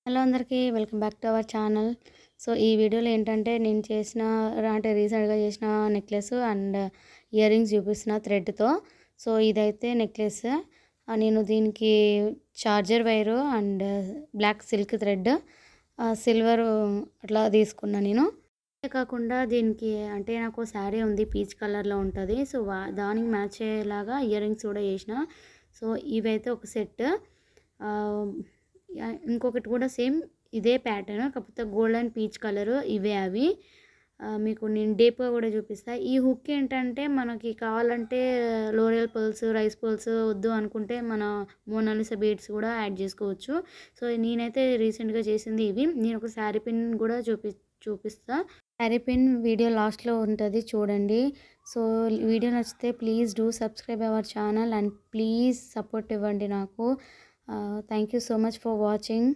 Hello అందరికీ welcome back to our channel. So ఈ వీడియోలో ఏంటంటే నేను చేసిన అంటే రీసెంట్గా చేసిన నెక్లెస్ అండ్ ఇయర్ రింగ్స్ చూపిస్తున్న థ్రెడ్తో. సో ఇదైతే నెక్లెస్. నేను దీనికి charger wire and black silk thread silver అట్లా తీసుకున్నా నేను. అంతే కాకుండా దీనికి అంటే నాకు శారీ ఉంది పీచ్ కలర్లో ఉంటుంది. సో దానికి మ్యాచ్ అయ్యేలాగా ఇయర్ రింగ్స్ కూడా చేసిన. సో ఇవైతే ఒక సెట్. ఇంకొకటి కూడా సేమ్ ఇదే ప్యాటర్న్, కాకపోతే గోల్డ్ అండ్ పీచ్ కలరు ఇవే అవి. మీకు నేను డేప్గా కూడా చూపిస్తా. ఈ హుక్ ఏంటంటే మనకి కావాలంటే లోరియల్ పర్ల్స్, రైస్ పర్ల్స్ వద్దు అనుకుంటే మన మోనాలిసా బీడ్స్ కూడా యాడ్ చేసుకోవచ్చు. సో నేనైతే రీసెంట్గా చేసింది ఇవి. నేను ఒక శారీ పిన్ కూడా చూపిస్తా. శారీ పిన్ వీడియో లాస్ట్లో ఉంటుంది చూడండి. సో వీడియో నచ్చితే please do subscribe our channel and please support ఇవ్వండి నాకు. Thank you so much for watching.